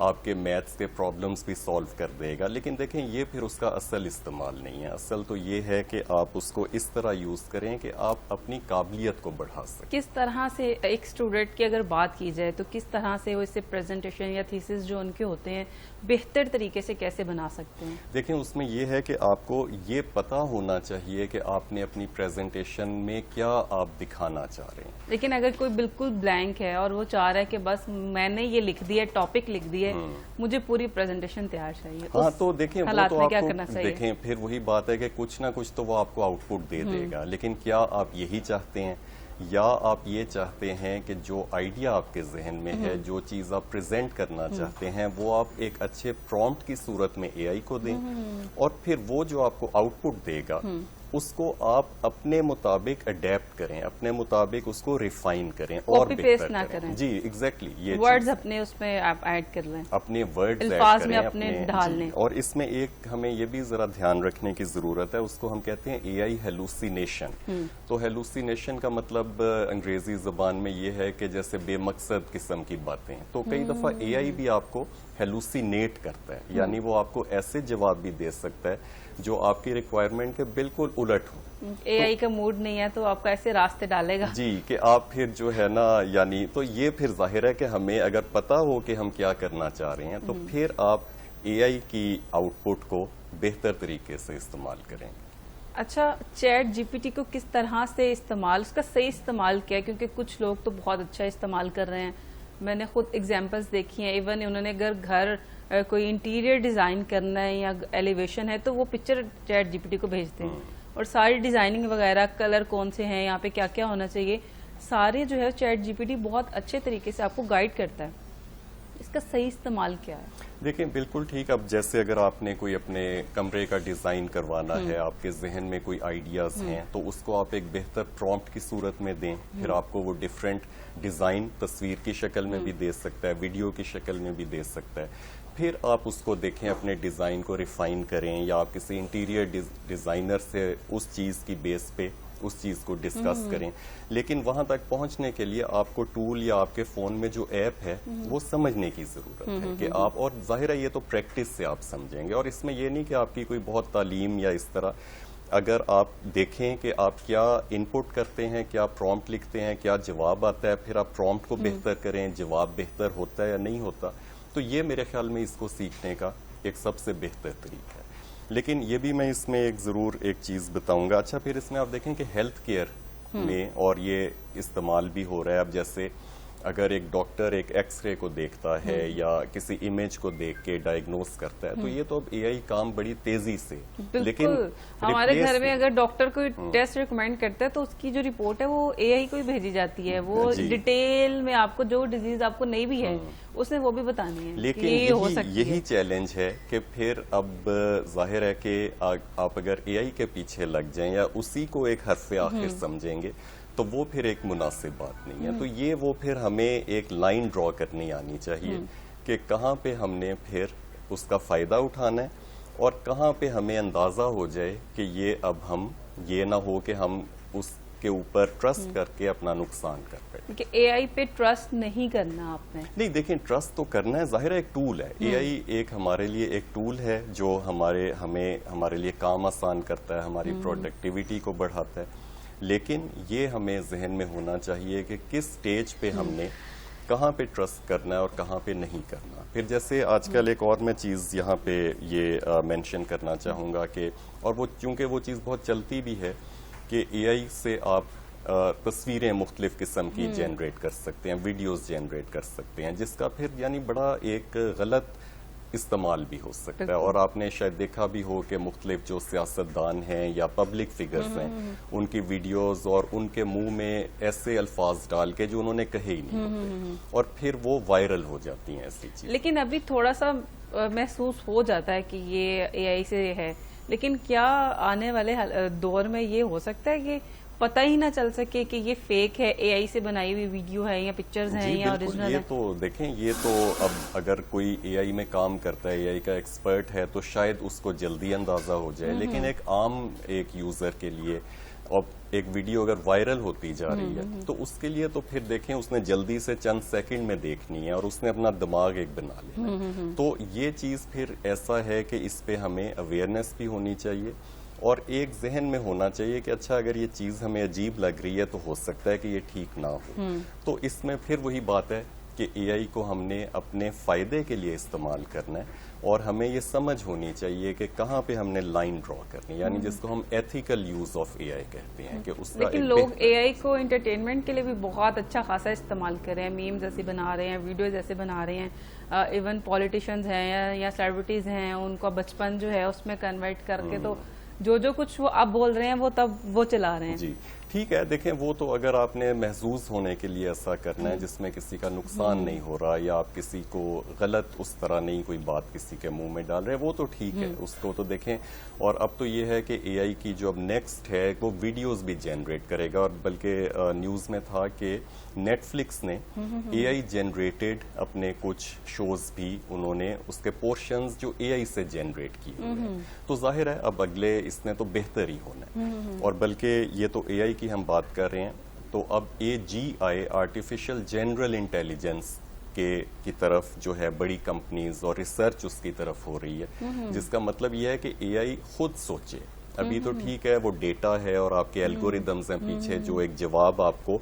آپ کے میتھس کے پرابلمس بھی سالو کر دے گا. لیکن دیکھیں یہ پھر اس کا اصل استعمال نہیں ہے. اصل تو یہ ہے کہ آپ اس کو اس طرح یوز کریں کہ آپ اپنی قابلیت کو بڑھا سکیں. کس طرح سے ایک اسٹوڈنٹ کی اگر بات کی جائے تو کس طرح سے وہ اس سے پریزنٹیشن یا تھیسس جو ان کے ہوتے ہیں بہتر طریقے سے کیسے بنا سکتے ہیں؟ دیکھیں اس میں یہ ہے کہ آپ کو یہ پتا ہونا چاہیے کہ آپ نے اپنی پریزنٹیشن میں کیا آپ دکھانا چاہ رہے ہیں. لیکن اگر کوئی بالکل بلینک ہے اور وہ چاہ رہا ہے کہ بس میں نے یہ لکھ دیا ہے، ٹاپک لکھ دیا ہے، مجھے پوری پریزنٹیشن تیار چاہیے، ہاں تو دیکھیں وہ تو آپ کو کو دیکھیں پھر وہی بات ہے کہ کچھ نہ کچھ تو وہ آپ کو آؤٹ پٹ دے دے گا. لیکن کیا آپ یہی چاہتے ہیں یا آپ یہ چاہتے ہیں کہ جو آئیڈیا آپ کے ذہن میں ہے، جو چیز آپ پریزنٹ کرنا چاہتے ہیں، وہ آپ ایک اچھے پرومپٹ کی صورت میں اے آئی کو دیں اور پھر وہ جو آپ کو آؤٹ پٹ دے گا اس کو آپ اپنے مطابق اڈیپٹ کریں، اپنے مطابق اس کو ریفائن کریں اور بہتر کریں. جی ایگزیکٹلی یہ ورڈز اپنے اس میں آپ ایڈ کر لیں، اپنے ورڈز الفاظ میں اپنے ڈھال لیں. اور اس میں ایک ہمیں یہ بھی ذرا دھیان رکھنے کی ضرورت ہے، اس کو ہم کہتے ہیں اے آئی ہیلوسینیشن. تو ہیلوسینیشن کا مطلب انگریزی زبان میں یہ ہے کہ جیسے بے مقصد قسم کی باتیں. تو کئی دفعہ اے آئی بھی آپ کو ہیلوسینیٹ کرتا ہے، یعنی وہ آپ کو ایسے جواب بھی دے سکتا ہے جو آپ کی ریکوائرمنٹ کے بالکل الٹ ہو. اے آئی کا موڈ نہیں ہے تو آپ کو ایسے راستے ڈالے گا جی کہ آپ پھر جو ہے نا یعنی تو یہ پھر ظاہر ہے کہ ہمیں اگر پتا ہو کہ ہم کیا کرنا چاہ رہے ہیں تو پھر آپ اے آئی کی آؤٹ پٹ کو بہتر طریقے سے استعمال کریں. اچھا چیٹ جی پی ٹی کو کس طرح سے استعمال، اس کا صحیح استعمال کیا ہے؟ کیونکہ کچھ لوگ تو بہت اچھا استعمال کر رہے ہیں، میں نے خود ایگزامپلس دیکھی ہیں. ایون انہوں نے اگر گھر کوئی انٹیریئر ڈیزائن کرنا ہے یا ایلیویشن ہے تو وہ picture chat G P T کو بھیجتے ہیں اور ساری ڈیزائننگ وغیرہ، کلر کون سے ہیں، یہاں پہ کیا کیا ہونا چاہیے، سارے جو ہے چیٹ جی پی ٹی بہت اچھے طریقے سے آپ کو گائیڈ کرتا ہے. اس کا صحیح استعمال کیا ہے؟ دیکھیں بالکل ٹھیک. اب جیسے اگر آپ نے کوئی اپنے کمرے کا ڈیزائن کروانا ہے، آپ کے ذہن میں کوئی آئیڈیاز ہیں تو اس کو آپ ایک بہتر پرومپٹ کی صورت میں دیں. پھر آپ کو وہ ڈیفرنٹ ڈیزائن تصویر کی شکل میں بھی دے سکتا ہے، ویڈیو کی شکل میں بھی دے سکتا ہے. پھر آپ اس کو دیکھیں، اپنے ڈیزائن کو ریفائن کریں یا آپ کسی انٹیریئر ڈیزائنر سے اس چیز کی بیس پہ اس چیز کو ڈسکس کریں. لیکن وہاں تک پہنچنے کے لیے آپ کو ٹول یا آپ کے فون میں جو ایپ ہے وہ سمجھنے کی ضرورت ہے کہ آپ، اور ظاہر ہے یہ تو پریکٹس سے آپ سمجھیں گے. اور اس میں یہ نہیں کہ آپ کی کوئی بہت تعلیم یا اس طرح، اگر آپ دیکھیں کہ آپ کیا ان پٹ کرتے ہیں، کیا پرومپٹ لکھتے ہیں، کیا جواب آتا ہے، پھر آپ پرومپٹ کو بہتر کریں، جواب بہتر ہوتا ہے یا نہیں ہوتا، تو یہ میرے خیال میں اس کو سیکھنے کا ایک سب سے بہتر طریقہ ہے. لیکن یہ بھی میں اس میں ضرور ایک چیز بتاؤں گا. اچھا پھر اس میں آپ دیکھیں کہ ہیلتھ کیئر میں اور یہ استعمال بھی ہو رہا ہے. اب جیسے اگر ایک ڈاکٹر ایک ایکس رے کو دیکھتا ہے یا کسی امیج کو دیکھ کے ڈائگنوز کرتا ہے تو یہ تو اب اے آئی کام بڑی تیزی سے، لیکن ہمارے گھر میں اگر ڈاکٹر کوئی ٹیسٹ ریکمینڈ کرتا ہے تو اس کی جو رپورٹ ہے وہ اے آئی کو ہی بھیجی جاتی ہے. وہ ڈیٹیل میں آپ کو جو ڈیزیز آپ کو نہیں بھی ہے اس نے وہ بھی بتانی ہے. لیکن یہی چیلنج ہے کہ پھر اب ظاہر ہے کہ آپ اگر اے آئی کے پیچھے لگ جائیں یا اسی کو ایک حرف آخر سمجھیں گے تو وہ پھر ایک مناسب بات نہیں ہے. تو یہ وہ پھر ہمیں ایک لائن ڈرا کرنی آنی چاہیے کہ کہاں پہ ہم نے پھر اس کا فائدہ اٹھانا ہے اور کہاں پہ ہمیں اندازہ ہو جائے کہ یہ اب ہم یہ نہ ہو کہ ہم اس کے اوپر ٹرسٹ کر کے اپنا نقصان کر پائے. کہ اے آئی پہ ٹرسٹ نہیں کرنا آپ نے. نہیں دیکھیں ٹرسٹ تو کرنا ہے، ظاہر ہے ایک ٹول ہے. اے آئی ایک ہمارے لیے ایک ٹول ہے جو ہمارے لیے کام آسان کرتا ہے، ہماری پروڈکٹیوٹی کو بڑھاتا ہے. لیکن یہ ہمیں ذہن میں ہونا چاہیے کہ کس سٹیج پہ ہم نے کہاں پہ ٹرسٹ کرنا ہے اور کہاں پہ نہیں کرنا. پھر جیسے آج کل ایک اور میں چیز یہاں پہ یہ مینشن کرنا چاہوں گا کہ، اور وہ چونکہ وہ چیز بہت چلتی بھی ہے کہ اے آئی سے آپ تصویریں مختلف قسم کی جنریٹ کر سکتے ہیں، ویڈیوز جنریٹ کر سکتے ہیں، جس کا پھر یعنی بڑا ایک غلط استعمال بھی ہو سکتا ہے. اور آپ نے شاید دیکھا بھی ہو کہ مختلف جو سیاستدان ہیں یا پبلک فگرز ہیں ان کی ویڈیوز اور ان کے منہ میں ایسے الفاظ ڈال کے جو انہوں نے کہے ہی نہیں ہوتے اور پھر وہ وائرل ہو جاتی ہیں ایسی چیز. لیکن ابھی تھوڑا سا محسوس ہو جاتا ہے کہ یہ اے آئی سے ہے، لیکن کیا آنے والے دور میں یہ ہو سکتا ہے کہ پتہ ہی نہ چل سکے کہ یہ فیک ہے، اے آئی سے بنائی ہوئی ویڈیو ہے یا پکچرز ہیں یا اوریجنل ہے؟ یہ تو دیکھیں، یہ تو اب اگر کوئی اے آئی میں کام کرتا ہے، اے آئی کا ایکسپرٹ ہے تو شاید اس کو جلدی اندازہ ہو جائے. لیکن ایک عام ایک یوزر کے لیے اور ایک ویڈیو اگر وائرل ہوتی جا رہی ہے تو اس کے لیے تو پھر دیکھیں اس نے جلدی سے چند سیکنڈ میں دیکھنی ہے اور اس نے اپنا دماغ ایک بنا لینا ہے. تو یہ چیز پھر ایسا ہے کہ اس پہ ہمیں اویئرنیس بھی ہونی چاہیے اور ایک ذہن میں ہونا چاہیے کہ اچھا اگر یہ چیز ہمیں عجیب لگ رہی ہے تو ہو سکتا ہے کہ یہ ٹھیک نہ ہو. تو اس میں پھر وہی بات ہے کہ اے آئی کو ہم نے اپنے فائدے کے لیے استعمال کرنا ہے اور ہمیں یہ سمجھ ہونی چاہیے کہ کہاں پہ ہم نے لائن ڈرا کرنی ہے, یعنی جس کو ہم ایتھیکل یوز آف اے آئی کہتے ہیں کہ اس کا لیکن لوگ اے آئی کو انٹرٹینمنٹ کے لیے بھی بہت اچھا خاصا استعمال کر رہے ہیں, میمز ایسے بنا رہے ہیں, ویڈیوز ایسے بنا رہے ہیں, ایون پولیٹیشینز ہیں یا سیلیبریٹیز ہیں ان کا بچپن جو ہے اس میں کنورٹ کر کے تو جو کچھ وہ اب بول رہے ہیں وہ تب وہ چلا رہے ہیں. جی ٹھیک ہے, دیکھیں وہ تو اگر آپ نے محظوظ ہونے کے لیے ایسا کرنا ہے جس میں کسی کا نقصان نہیں ہو رہا یا آپ کسی کو غلط اس طرح نہیں کوئی بات کسی کے منہ میں ڈال رہے ہیں, وہ تو ٹھیک ہے, اس کو تو دیکھیں. اور اب تو یہ ہے کہ اے آئی کی جو اب نیکسٹ ہے وہ ویڈیوز بھی جنریٹ کرے گا, اور بلکہ نیوز میں تھا کہ نیٹ فلکس نے اے آئی جنریٹڈ اپنے کچھ شوز بھی انہوں نے اس کے پورشنز جو اے آئی سے جنریٹ کیے ہوئے ہیں. تو ظاہر ہے اب اگلے اس نے تو بہتر ہی ہونا ہے, اور بلکہ یہ تو اے آئی کی ہم بات کر رہے ہیں تو اب اے جی آئی آرٹیفیشل جنرل انٹیلیجنس کی طرف جو ہے بڑی کمپنیز اور ریسرچ اس کی طرف ہو رہی ہے, جس کا مطلب یہ ہے کہ اے آئی خود سوچے. ابھی تو ٹھیک ہے وہ ڈیٹا ہے اور آپ کے الگوریدمز ہیں پیچھے جو ایک جواب آپ کو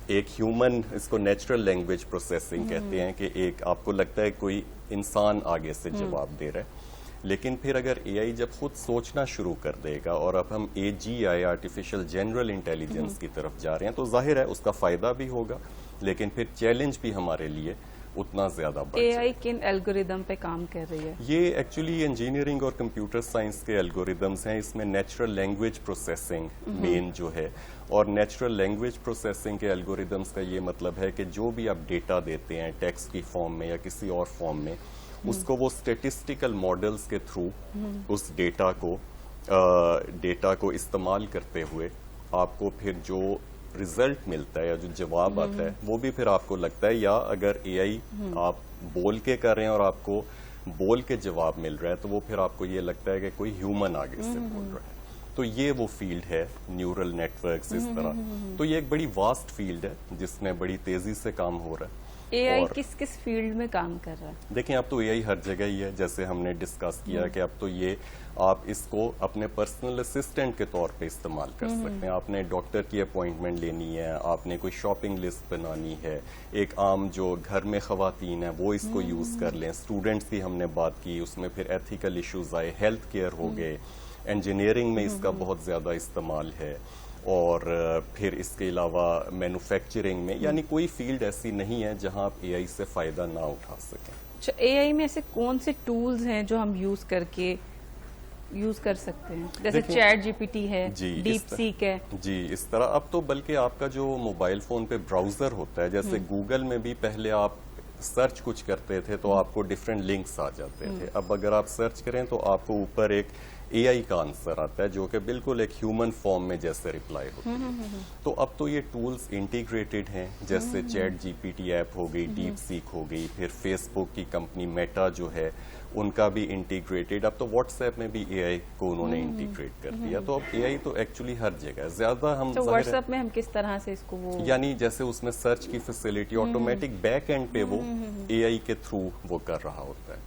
ایک ہیومن, اس کو نیچرل لینگویج پروسیسنگ کہتے ہیں کہ ایک آپ کو لگتا ہے کوئی انسان آگے سے جواب دے رہا ہے. لیکن پھر اگر اے آئی جب خود سوچنا شروع کر دے گا اور اب ہم اے جی آئی آرٹیفیشل جنرل انٹیلیجنس کی طرف جا رہے ہیں تو ظاہر ہے اس کا فائدہ بھی ہوگا لیکن پھر چیلنج بھی ہمارے لیے اتنا زیادہ بڑھ اے آئی کن الگوریدم پہ کام کر رہی ہے؟ یہ ایکچولی انجینئرنگ اور کمپیوٹر سائنس کے الگوریدمز ہیں. اس میں نیچرل لینگویج پروسیسنگ مین جو ہے, اور نیچرل لینگویج پروسیسنگ کے الگوریدمز کا یہ مطلب ہے کہ جو بھی آپ ڈیٹا دیتے ہیں ٹیکسٹ کی فارم میں یا کسی اور فارم میں, اس کو وہ اسٹیٹسٹیکل ماڈلز کے تھرو اس ڈیٹا کو استعمال کرتے ہوئے آپ کو پھر جو ریزلٹ ملتا ہے یا جو جواب آتا ہے وہ بھی پھر آپ کو لگتا ہے, یا اگر اے آئی آپ بول کے کر رہے ہیں اور آپ کو بول کے جواب مل رہا ہے تو وہ پھر آپ کو یہ لگتا ہے کہ کوئی ہیومن آگے سے بول رہا ہے. تو یہ وہ فیلڈ ہے نیورل نیٹ ورکس اس طرح. تو یہ ایک بڑی واسٹ فیلڈ ہے جس میں بڑی تیزی سے کام ہو رہا ہے. اے آئی کس فیلڈ میں کام کر رہا ہے؟ دیکھیں اب تو اے آئی ہر جگہ ہی ہے, جیسے ہم نے ڈسکس کیا کہ اب تو یہ آپ اس کو اپنے پرسنل اسسٹنٹ کے طور پہ استعمال کر سکتے ہیں. آپ نے ڈاکٹر کی اپوائنٹمنٹ لینی ہے, آپ نے کوئی شاپنگ لسٹ بنانی ہے, ایک عام جو گھر میں خواتین ہیں وہ اس کو یوز کر لیں. اسٹوڈنٹس کی ہم نے بات کی, اس میں پھر ایتھیکل ایشوز آئے, ہیلتھ کیئر ہو گئے, انجینئرنگ میں اس کا بہت زیادہ استعمال ہے, اور پھر اس کے علاوہ مینوفیکچرنگ میں, یعنی کوئی فیلڈ ایسی نہیں ہے جہاں آپ اے آئی سے فائدہ نہ اٹھا سکیں. اچھا, اے آئی میں ایسے کون سے ٹولز ہیں جو ہم یوز کر سکتے ہیں؟ جیسے چیٹ جی پی ٹی ہے, ڈیپ سیک ہے. جی اس طرح اب تو بلکہ آپ کا جو موبائل فون پہ براؤزر ہوتا ہے, جیسے گوگل میں بھی پہلے آپ سرچ کچھ کرتے تھے تو آپ کو ڈیفرنٹ لنکس آ جاتے تھے. اب اگر آپ سرچ کریں تو آپ کو اوپر ایک اے آئی کا آنسر آتا ہے جو کہ بالکل ایک ہیومن فارم میں جیسے ریپلائی ہوتی ہے. تو اب تو یہ ٹولز انٹیگریٹڈ ہیں, جیسے چیٹ جی پی ٹی ایپ ہو گئی, ڈیپ سیک ہو گئی, پھر فیس بک کی کمپنی میٹا جو ہے ان کا بھی انٹیگریٹڈ. اب تو واٹس ایپ میں بھی اے آئی کو انہوں نے انٹیگریٹ کر دیا. تو اب اے آئی تو ایکچولی ہر جگہ ہے. زیادہ ہم واٹس ایپ میں ہم کس طرح سے اس کو یعنی جیسے اس میں سرچ کی فیسلٹی آٹومیٹک بیک اینڈ پہ وہ اے آئی کے تھرو وہ کر رہا ہوتا ہے.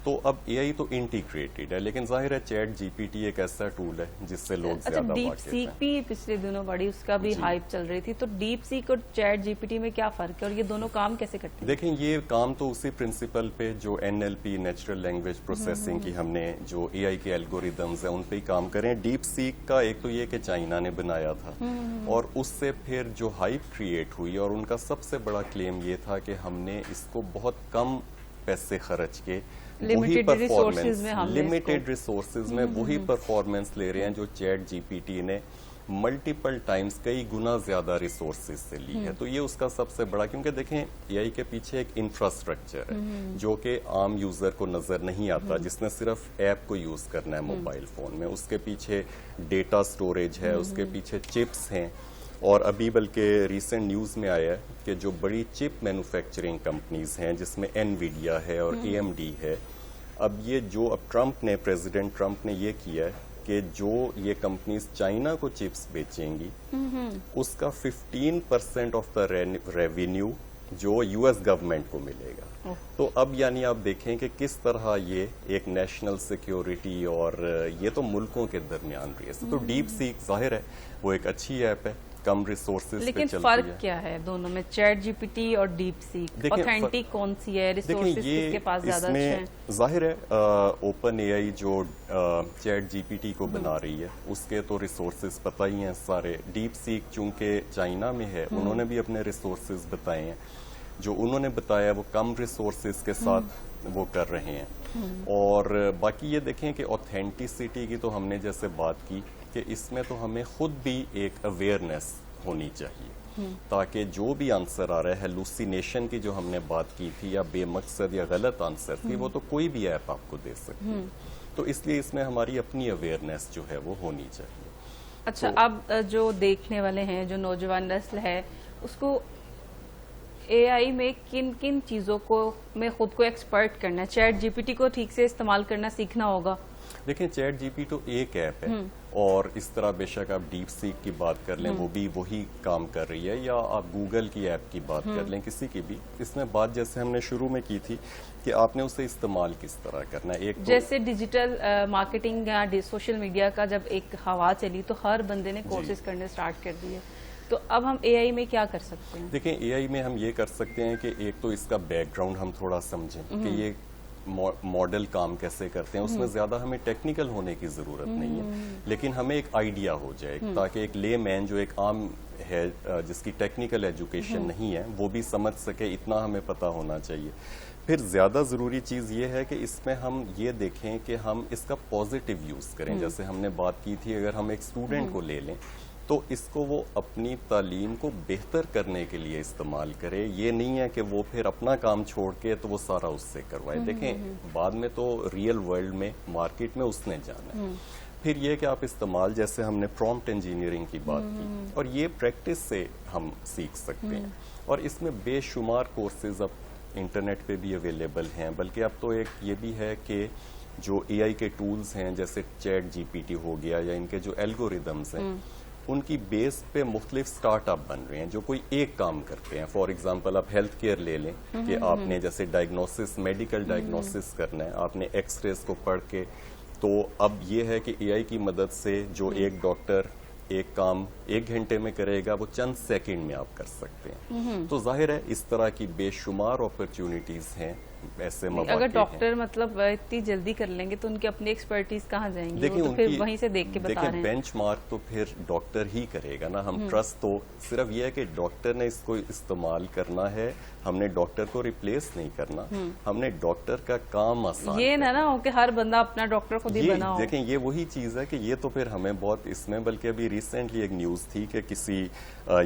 تو اب اے آئی تو انٹیگریٹڈ ہے, لیکن ظاہر ہے چیٹ جی پی ٹی ایک ایسا ٹول ہے جس سے لوگ زیادہ ڈیپ واقف ہیں. سیک بھی پچھلے دنوں بڑی اس کا بھی ہائپ چل رہی تھی. تو ڈیپ سیک اور چیٹ جی پی ٹی میں کیا فرق ہے اور یہ دونوں کام کیسے کرتے ہیں؟ دیکھیں یہ کام تو اسی پرنسپل پہ جو N L P natural language processing کی ہم نے جو اے آئی کے الگوریدمز ہیں ان پہ ہی کام کریں. ڈیپ سیک کا ایک تو یہ کہ چائنا نے بنایا تھا اور اس سے پھر جو ہائپ کریٹ ہوئی, اور ان کا سب سے بڑا کلیم یہ تھا کہ ہم نے اس کو بہت کم پیسے خرچ کے وہی پرفارمنس, لمیٹڈ ریسورسز میں وہی پرفارمنس لے رہے ہیں جو چیٹ جی پی ٹی نے ملٹیپل ٹائمز کئی گنا زیادہ ریسورسز سے لی ہے. تو یہ اس کا سب سے بڑا, کیونکہ دیکھیں اے آئی کے پیچھے ایک انفراسٹرکچر ہے جو کہ عام یوزر کو نظر نہیں آتا, جس نے صرف ایپ کو یوز کرنا ہے موبائل فون میں. اس کے پیچھے ڈیٹا سٹوریج ہے, اس کے پیچھے چپس ہیں, اور ابھی بلکہ ریسنٹ نیوز میں آیا ہے کہ جو بڑی چپ مینوفیکچرنگ کمپنیز ہیں جس میں انویڈیا ہے اور اے ایم ڈی ہے, اب یہ جو اب پریزیڈنٹ ٹرمپ نے یہ کیا ہے کہ جو یہ کمپنیز چائنا کو چپس بیچیں گی اس کا 15% آف دا ریونیو جو یو ایس گورنمنٹ کو ملے گا. تو اب یعنی آپ دیکھیں کہ کس طرح یہ ایک نیشنل سیکیورٹی اور یہ تو ملکوں کے درمیان ریس. تو ڈیپ سیک ظاہر ہے وہ ایک اچھی ایپ ہے, کم ریسورسز پہ چلتی ہے. لیکن فرق کیا ہے دونوں میں, چیٹ جی پی ٹی اور ڈیپ سیک؟ اوتھینٹک کون سی ہے, ریسورسز کس کے پاس زیادہ اچھے ہیں؟ ظاہر ہے اوپن اے آئی جو چیٹ جی پی ٹی کو بنا رہی ہے اس کے تو ریسورسز پتہ ہی ہیں سارے. ڈیپ سیک چونکہ چائنا میں ہے انہوں نے بھی اپنے ریسورسز بتائے ہیں, جو انہوں نے بتایا وہ کم ریسورسز کے ساتھ وہ کر رہے ہیں. اور باقی یہ دیکھیں کہ اوتھینٹسٹی کی تو ہم نے جیسے بات کی کہ اس میں تو ہمیں خود بھی ایک اویئرنیس ہونی چاہیے تاکہ جو بھی آنسر آ رہا ہے, ہیلوسینیشن کی جو ہم نے بات کی تھی یا بے مقصد یا غلط آنسر تھی, وہ تو کوئی بھی ایپ آپ کو دے سکتی ہے. تو اس لیے اس میں ہماری اپنی اویئرنیس جو ہے وہ ہونی چاہیے. اچھا, اب جو دیکھنے والے ہیں, جو نوجوان نسل ہے, اس کو اے آئی میں کن کن چیزوں کو میں خود کو ایکسپرٹ کرنا ہے؟ چیٹ جی پی ٹی کو ٹھیک سے استعمال کرنا سیکھنا ہوگا. دیکھیں چیٹ جی پی تو ایک ایپ ہے, اور اس طرح بے شک آپ ڈیپ سیک کی بات کر لیں وہ بھی وہی کام کر رہی ہے, یا آپ گوگل کی ایپ کی بات کر لیں, کسی کی بھی. اس میں بات جیسے ہم نے شروع میں کی تھی کہ آپ نے اسے استعمال کس طرح کرنا ہے. ایک جیسے ڈیجیٹل مارکیٹنگ یا سوشل میڈیا کا جب ایک ہوا چلی تو ہر بندے نے کورسز کرنے سٹارٹ کر دیے, تو اب ہم اے آئی میں کیا کر سکتے ہیں؟ دیکھیں اے آئی میں ہم یہ کر سکتے ہیں کہ ایک تو اس کا بیک گراؤنڈ ہم تھوڑا سمجھیں کہ یہ ماڈل کام کیسے کرتے ہیں. اس میں زیادہ ہمیں ٹیکنیکل ہونے کی ضرورت نہیں ہے, لیکن ہمیں ایک آئیڈیا ہو جائے تاکہ ایک لے مین جو ایک عام ہے جس کی ٹیکنیکل ایجوکیشن نہیں ہے وہ بھی سمجھ سکے, اتنا ہمیں پتہ ہونا چاہیے. پھر زیادہ ضروری چیز یہ ہے کہ اس میں ہم یہ دیکھیں کہ ہم اس کا پازیٹیو یوز کریں. جیسے ہم نے بات کی تھی اگر ہم ایک اسٹوڈنٹ کو لے لیں تو اس کو وہ اپنی تعلیم کو بہتر کرنے کے لیے استعمال کرے, یہ نہیں ہے کہ وہ پھر اپنا کام چھوڑ کے تو وہ سارا اس سے کروائے. دیکھیں بعد میں تو ریئل ورلڈ میں مارکیٹ میں اس نے جانا ہے. پھر یہ کہ آپ استعمال, جیسے ہم نے پرومپٹ انجینئرنگ کی بات کی, اور یہ پریکٹس سے ہم سیکھ سکتے ہیں. اور اس میں بے شمار کورسز اب انٹرنیٹ پہ بھی اویلیبل ہیں, بلکہ اب تو ایک یہ بھی ہے کہ جو اے آئی کے ٹولز ہیں جیسے چیٹ جی پی ٹی ہو گیا یا ان کے جو الگوریدمز ہیں ان کی بیس پہ مختلف سٹارٹ اپ بن رہے ہیں جو کوئی ایک کام کرتے ہیں. فار ایگزامپل آپ ہیلتھ کیئر لے لیں کہ آپ نے جیسے ڈائگنوسس, میڈیکل ڈائگنوسس کرنا ہے, آپ نے ایکس ریز کو پڑھ کے, تو اب یہ ہے کہ اے آئی کی مدد سے جو ایک ڈاکٹر ایک کام 1 گھنٹے میں کرے گا وہ چند سیکنڈ میں آپ کر سکتے ہیں. تو ظاہر ہے اس طرح کی بے شمار اپرچونٹیز ہیں ایسے مواقع. اگر ڈاکٹر مطلب اتنی جلدی کر لیں گے تو ان کی اپنی ایکسپرٹیز کہاں جائیں گی؟ وہ تو پھر وہیں سے دیکھ کے بتا رہے ہیں. بینچ مارک تو پھر ڈاکٹر ہی کرے گا نا. ہم ٹرسٹ تو صرف یہ ہے کہ ڈاکٹر نے اس کو استعمال کرنا ہے, ہم نے ڈاکٹر کو ریپلیس نہیں کرنا, ہم نے ڈاکٹر کا کام آسان. یہ نہ ہو کہ ہر بندہ اپنا ڈاکٹر خود ہی بنا ہو. دیکھیں یہ وہی چیز ہے کہ یہ تو پھر ہمیں بہت اس میں, بلکہ ابھی ریسنٹلی ایک نیوز تھی کہ کسی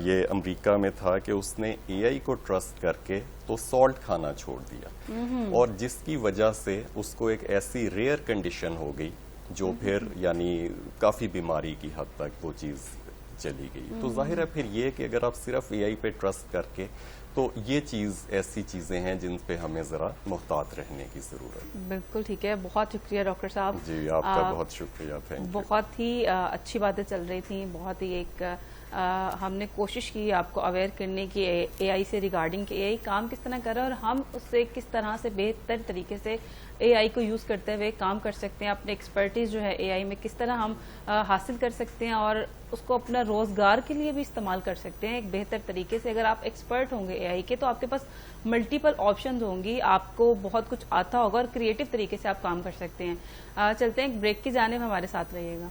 یہ امریکہ میں تھا کہ اس نے اے آئی کو ٹرسٹ کر کے تو سالٹ کھانا چھوڑ دیا, اور جس کی وجہ سے اس کو ایک ایسی ریئر کنڈیشن ہو گئی جو پھر یعنی کافی بیماری کی حد تک وہ چیز چلی گئی. تو ظاہر ہے پھر یہ کہ اگر آپ صرف اے آئی پہ ٹرسٹ کر کے, تو یہ چیز ایسی چیزیں ہیں جن پہ ہمیں ذرا محتاط رہنے کی ضرورت. بالکل ٹھیک ہے, بہت شکریہ ڈاکٹر صاحب. جی آپ کا بہت شکریہ, تھینک یو. بہت ہی اچھی باتیں چل رہی تھیں, بہت ہی ایک ہم نے کوشش کی آپ کو اویئر کرنے کی اے آئی سے ریگارڈنگ کہ اے آئی کام کس طرح کر رہا ہے اور ہم اس سے کس طرح سے بہتر طریقے سے اے آئی کو یوز کرتے ہوئے کام کر سکتے ہیں. اپنے ایکسپرٹیز جو ہے اے آئی میں کس طرح ہم حاصل کر سکتے ہیں اور اس کو اپنا روزگار کے لیے بھی استعمال کر سکتے ہیں ایک بہتر طریقے سے. اگر آپ ایکسپرٹ ہوں گے اے آئی کے تو آپ کے پاس ملٹیپل آپشنز ہوں گی, آپ کو بہت کچھ آتا ہوگا اور کریٹو طریقے سے آپ کام کر سکتے ہیں. چلتے ہیں ایک بریک کی جانب, ہمارے ساتھ رہیے گا.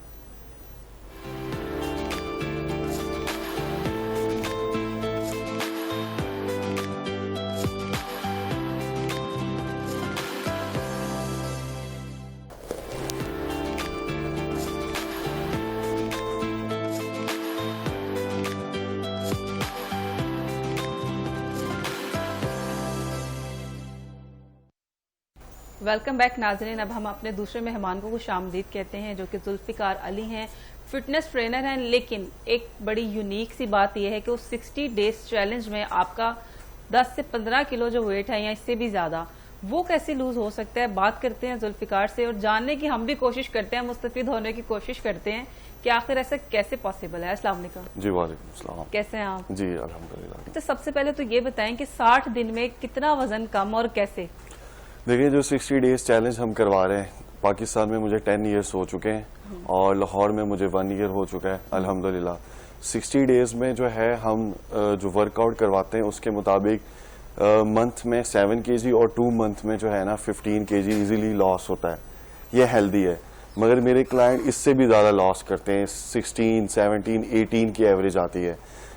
ویلکم بیک ناظرین. اب ہم اپنے دوسرے مہمان کو خوش آمدید کہتے ہیں جو کہ ذوالفقار علی ہیں, فٹنس ٹرینر ہیں. لیکن ایک بڑی یونیک سی بات یہ ہے کہ اس 60 ڈیز چیلنج میں آپ کا 10 سے 15 کلو جو ویٹ ہے یا اس سے بھی زیادہ وہ کیسے لوز ہو سکتا ہے؟ بات کرتے ہیں ذوالفقار سے اور جاننے کی ہم بھی کوشش کرتے ہیں, مستفید ہونے کی کوشش کرتے ہیں کہ آخر ایسا کیسے پاسبل ہے. السلام علیکم. جی وعلیکم السلام. کیسے ہیں آپ؟ جی الحمدللہ. اچھا, سب سے پہلے تو یہ بتائیں کہ 60 دن میں کتنا وزن کم اور کیسے؟ دیکھیں, جو 60 ڈیز چیلنج ہم کروا رہے ہیں, پاکستان میں مجھے 10 ایئرس ہو چکے ہیں اور لاہور میں مجھے 1 ایئر ہو چکا ہے الحمدللہ. 60 ڈیز میں جو ہے ہم جو ورک آؤٹ کرواتے ہیں اس کے مطابق منتھ میں 7 kg اور 2 منتھ میں جو ہے نا 15 kg ایزیلی لاس ہوتا ہے. یہ ہیلدی ہے, مگر میرے کلائنٹ اس سے بھی زیادہ لاس کرتے ہیں, 16, 17, 18 کی ایوریج آتی ہے.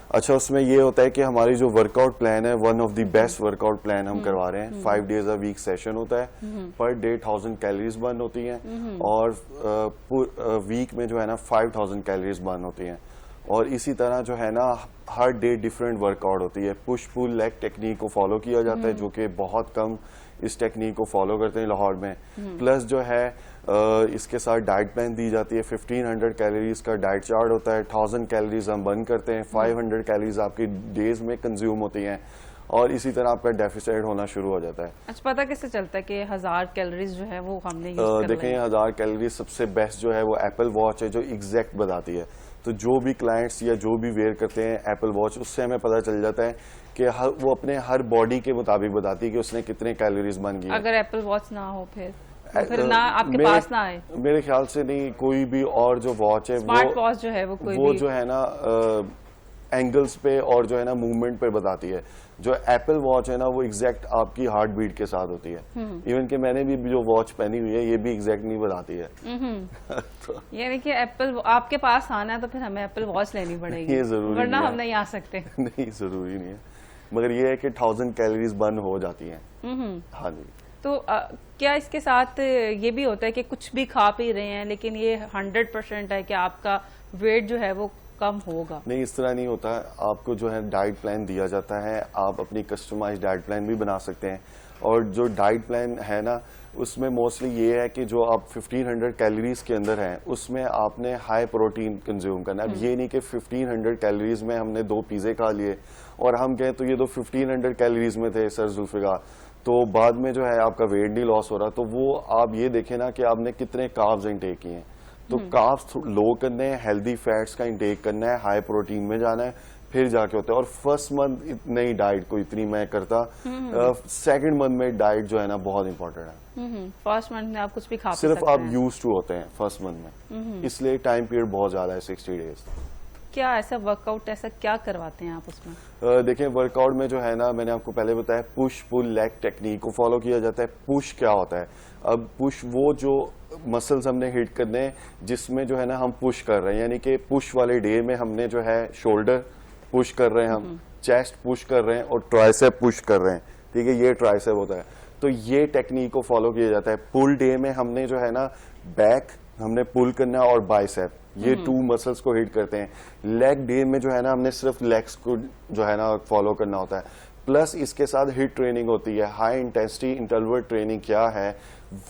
اچھا, اس میں یہ ہوتا ہے کہ ہماری جو ورک آؤٹ پلان ہے, one of the best work out plan ہم کروا رہے ہیں. 5 days a week سیشن ہوتا ہے, پر ڈے 1000 کیلریز برن ہوتی ہیں اور ویک میں جو ہے نا 5000 کیلریز برن ہوتی ہیں. اور اسی طرح جو ہے نا her day different work out ہوتی ہے. پش پل لیگ ٹیکنیک کو فالو کیا جاتا ہے, جو کہ بہت کم اس ٹیکنیک کو فالو کرتے ہیں لاہور میں. پلس جو ہے اس کے ساتھ ڈائٹ پلان دی جاتی ہے. 1500 کیلوریز کا ڈائٹ چارٹ ہوتا ہے. 1000 کیلوریز ہم برن کرتے ہیں, 500 کیلوریز آپ کی ڈیز میں کنزیوم ہوتی ہیں اور اسی طرح آپ کا ڈیفیسائٹ ہونا شروع ہو جاتا ہے. اچھا, پتہ کیسے چلتا ہے کہ 1000 کیلوریز جو ہے وہ ہم نے یوز کر دیکھیں, 1000 کیلوریز سب سے بیسٹ جو ہے وہ ایپل واچ ہے, جو ایگزیکٹ بتاتی ہے. تو جو بھی کلائنٹس یا جو بھی ویئر کرتے ہیں ایپل واچ, اس سے ہمیں پتہ چل جاتا ہے کہ وہ اپنے ہر باڈی کے مطابق بتاتی ہے کہ اس نے کتنے کیلوریز برن کی. اگر ایپل واچ نہ ہو پھر نہ آپ کے پاس نہ آئے, میرے خیال سے نہیں, کوئی بھی اور جو واچ ہے اسمارٹ واچ جو ہے وہ جو ہے نا اینگلز پہ اور جو ہے نا موومنٹ پہ بتاتی ہے. جو ایپل واچ ہے نا وہ ایگزیکٹ آپ کی ہارٹ بیٹ کے ساتھ ہوتی ہے. ایون کہ میں نے بھی جو واچ پہنی ہوئی ہے یہ بھی ایگزیکٹ نہیں بتاتی ہے. یعنی کہ ایپل آپ کے پاس آنا ہے تو پھر ہمیں ایپل واچ لینی پڑے گی, یہ ضروری ورنہ ہم نہیں آ سکتے. نہیں, ضروری نہیں ہے, مگر یہ ہے کہ 1000 کیلوریز برن ہو جاتی ہیں. ہاں جی. تو کیا اس کے ساتھ یہ بھی ہوتا ہے کہ کچھ بھی کھا پی رہے ہیں لیکن یہ 100% ہے کہ آپ کا ویٹ جو ہے وہ کم ہوگا؟ نہیں, اس طرح نہیں ہوتا. آپ کو جو ہے ڈائٹ پلان دیا جاتا ہے, آپ اپنی کسٹمائز ڈائٹ پلان بھی بنا سکتے ہیں. اور جو ڈائٹ پلان ہے نا اس میں موسٹلی یہ ہے کہ جو آپ 1500 کیلوریز کے اندر ہیں اس میں آپ نے ہائی پروٹین کنزیوم کرنا ہے. اب یہ نہیں کہ 1500 کیلوریز میں ہم نے 2 پیزے کھا لیے اور ہم کہیں تو یہ تو 1500 کیلوریز میں تھے سر ذوالفقار, تو بعد میں جو ہے آپ کا ویٹ نہیں لاس ہو رہا. تو وہ آپ یہ دیکھیں نا کہ آپ نے کتنے کاربز انٹیک کیے ہیں. تو کاربز لو کرنے ہیں, ہیلدی فیٹس کا انٹیک کرنا ہے, ہائی پروٹین میں جانا ہے, پھر جا کے ہوتا ہے. اور فرسٹ منتھ نئی ڈائٹ کو اتنی میں کرتا, سیکنڈ منتھ میں ڈائٹ جو ہے نا بہت امپورٹنٹ ہے. فرسٹ منتھ میں آپ کچھ بھی کھا سکتے ہیں, صرف آپ یوز ٹو ہوتے ہیں فرسٹ منتھ میں, اس لیے ٹائم پیریڈ بہت زیادہ ہے 60 ڈیز. کیا ایسا ورک آؤٹ ایسا کیا کرواتے ہیں آپ اس میں؟ دیکھیں, ورک آؤٹ میں جو ہے نا میں نے آپ کو پہلے بتایا پش پل لیگ ٹیکنیک کو فالو کیا جاتا ہے. پش کیا ہوتا ہے؟ اب پش وہ جو مسلز ہم نے ہٹ کرنے ہیں جس میں جو ہے نا ہم پش کر رہے ہیں, یعنی کہ پش والے ڈے میں ہم نے جو ہے شولڈر پش کر رہے ہیں, ہم چیسٹ پش کر رہے ہیں اور ٹرائسیپ پش کر رہے ہیں. ٹھیک ہے, یہ ٹرائسیپ ہوتا ہے. تو یہ ٹیکنیک کو فالو کیا جاتا ہے. پل ڈے میں ہم نے جو ہے نا بیک ہم نے پل کرنا اور بائسیپ, یہ 2 مسلس کو ہٹ کرتے ہیں. لیگ ڈے میں جو ہے نا ہم نے صرف لیگس کو جو ہے نا فالو کرنا ہوتا ہے. پلس اس کے ساتھ ہٹ ٹریننگ ہوتی ہے. ہائی انٹینسٹی انٹرول ٹریننگ کیا ہے,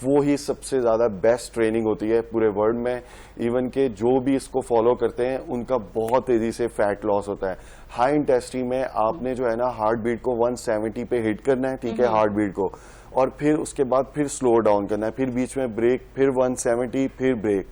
وہی سب سے زیادہ بیسٹ ٹریننگ ہوتی ہے پورے ورلڈ میں. ایون کہ جو بھی اس کو فالو کرتے ہیں ان کا بہت تیزی سے فیٹ لاس ہوتا ہے. ہائی انٹینسٹی میں آپ نے جو ہے نا ہارٹ بیٹ کو 170 پہ ہٹ کرنا ہے, ٹھیک ہے, ہارٹ بیٹ کو, اور پھر اس کے بعد پھر سلو ڈاؤن کرنا ہے, پھر بیچ میں بریک, پھر 170, پھر بریک.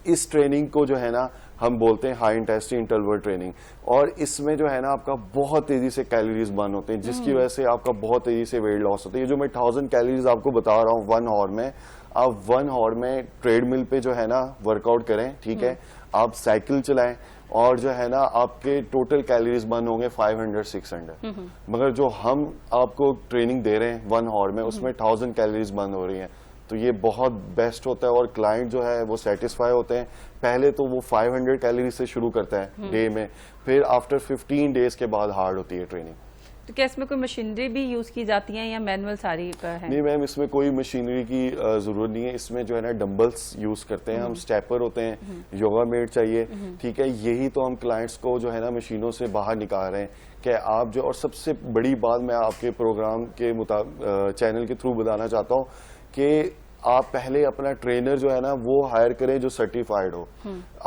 اس ٹریننگ کو جو ہے نا ہم بولتے ہیں ہائی انٹینسٹی انٹرول ٹریننگ. اور اس میں جو ہے نا آپ کا بہت تیزی سے کیلوریز برن ہوتے ہیں, جس کی وجہ سے آپ کا بہت تیزی سے ویٹ لاس ہوتا ہے. یہ جو میں 1000 کیلوریز آپ کو بتا رہا ہوں 1 آور میں, آپ 1 آور میں ٹریڈ مل پہ جو ہے نا ورک آؤٹ کریں, ٹھیک ہے, آپ سائیکل چلائیں, اور جو ہے نا آپ کے ٹوٹل کیلوریز برن ہوں گے 500-600. مگر جو ہم آپ کو ٹریننگ دے رہے ہیں 1 آور میں, اس میں 1000 کیلوریز برن ہو رہی ہیں. تو یہ بہت بیسٹ ہوتا ہے اور کلائنٹ جو ہے وہ سیٹسفائی ہوتے ہیں. پہلے تو وہ 500 کیلوریز سے شروع کرتا ہے ڈے میں, پھر آفٹر 15 ڈیز کے بعد ہارڈ ہوتی ہے ٹریننگ. تو کیا اس میں کوئی مشینری بھی یوز کی جاتی ہیں یا مینول ساری ہے؟ نہیں میم, اس میں کوئی مشینری کی ضرورت نہیں ہے. اس میں جو ہے نا ڈمبلس یوز کرتے ہیں ہم, اسٹیپر ہوتے ہیں, یوگا میٹ چاہیے, ٹھیک ہے. یہی تو ہم کلائنٹس کو جو ہے نا مشینوں سے باہر نکال رہے ہیں کہ آپ جو, اور سب سے بڑی بات میں آپ کے پروگرام کے چینل کے تھرو بتانا چاہتا ہوں کہ آپ پہلے اپنا ٹرینر جو ہے نا وہ ہائر کریں جو سرٹیفائڈ ہو.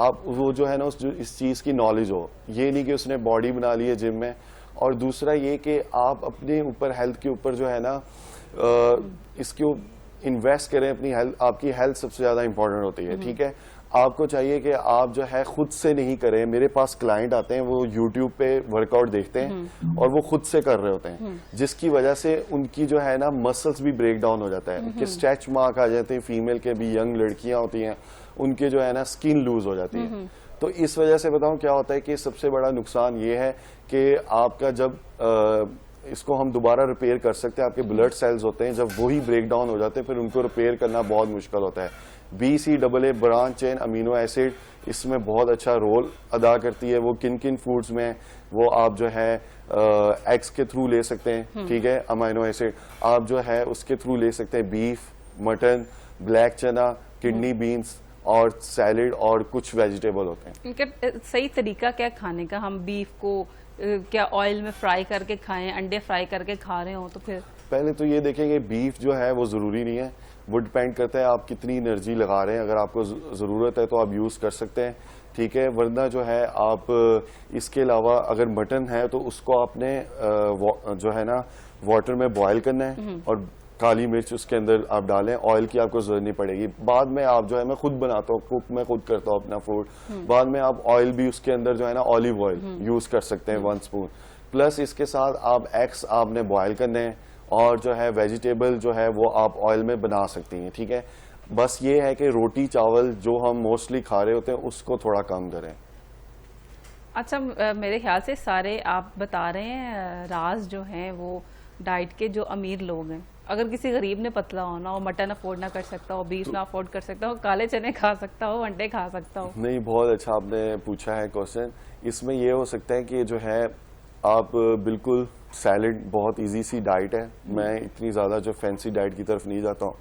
آپ وہ جو ہے نا اس چیز کی نالج ہو, یہ نہیں کہ اس نے باڈی بنا لی ہے جم میں. اور دوسرا یہ کہ آپ اپنے اوپر ہیلتھ کے اوپر جو ہے نا اس کو انویسٹ کریں اپنی ہیلتھ. آپ کی ہیلتھ سب سے زیادہ امپورٹنٹ ہوتی ہے, ٹھیک ہے. آپ کو چاہیے کہ آپ جو ہے خود سے نہیں کریں. میرے پاس کلائنٹ آتے ہیں, وہ یوٹیوب پہ ورک آؤٹ دیکھتے ہیں اور وہ خود سے کر رہے ہوتے ہیں, جس کی وجہ سے ان کی جو ہے نا مسلس بھی بریک ڈاؤن ہو جاتا ہے, کہ اسٹریچ مارک آ جاتے ہیں. فیمیل کے بھی ینگ لڑکیاں ہوتی ہیں, ان کے جو ہے نا اسکن لوز ہو جاتی ہے. تو اس وجہ سے بتاؤں کیا ہوتا ہے کہ سب سے بڑا نقصان یہ ہے کہ آپ کا جب اس کو ہم دوبارہ ریپیئر کر سکتے ہیں, آپ کے بلڈ سیلز ہوتے ہیں, جب وہی بریک ڈاؤن ہو جاتے ہیں پھر ان کو ریپیئر کرنا بہت مشکل ہوتا ہے. BCAA برانچ چین امینو ایسڈ اس میں بہت اچھا رول ادا کرتی ہے. وہ کن کن فوڈز میں وہ آپ جو ہے ایگز کے تھرو لے سکتے ہیں, ٹھیک ہے. امینو ایسڈ آپ جو ہے اس کے تھرو لے سکتے ہیں. بیف, مٹن, بلیک چنا, کڈنی بینس اور سیلڈ اور کچھ ویجیٹیبل ہوتے ہیں. ان کا صحیح طریقہ کیا کھانے کا؟ ہم بیف کو کیا آئل میں فرائی کر کے کھائیں, انڈے فرائی کر کے کھا رہے ہوں تو پھر پہلے تو یہ دیکھیں کہ بیف جو ہے وہ ضروری نہیں ہے, وہ ڈپینڈ کرتا ہے آپ کتنی انرجی لگا رہے ہیں. اگر آپ کو ضرورت ہے تو آپ یوز کر سکتے ہیں, ٹھیک ہے. ورنہ جو ہے آپ اس کے علاوہ اگر مٹن ہے تو اس کو آپ نے جو ہے نا واٹر میں بوائل کرنا ہے اور کالی مرچ اس کے اندر آپ ڈالیں. آئل کی آپ کو ضرورت نہیں پڑے گی. بعد میں آپ جو ہے, میں خود بناتا ہوں, کوک میں خود کرتا ہوں اپنا فوڈ, بعد میں آپ آئل بھی اس کے اندر جو ہے نا اولیو آئل یوز کر سکتے ہیں 1 اسپون. پلس اس کے ساتھ آپ ایگس آپ نے بوائل کرنے ہیں اور جو ہے ویجیٹیبل جو ہے وہ آپ آئل میں بنا سکتی ہیں, ٹھیک ہے. بس یہ ہے کہ روٹی چاول جو ہم موسٹلی کھا رہے ہوتے ہیں اس کو تھوڑا کم کریں. اچھا, میرے خیال سے سارے آپ بتا رہے ہیں راز جو ہیں وہ ڈائٹ کے. جو امیر لوگ ہیں, اگر کسی غریب نے پتلا ہونا ہو, مٹن افورڈ نہ کر سکتا ہو, بیف نہ افورڈ کر سکتا ہو, کالے چنے کھا سکتا ہو, انڈے کھا سکتا ہو. نہیں, بہت اچھا آپ نے پوچھا ہے کوشچن. اس میں یہ ہو سکتا ہے کہ جو ہے آپ بالکل سیلڈ بہت ایزی سی ڈائٹ ہے. میں اتنی زیادہ جو فینسی ڈائٹ کی طرف نہیں جاتا ہوں.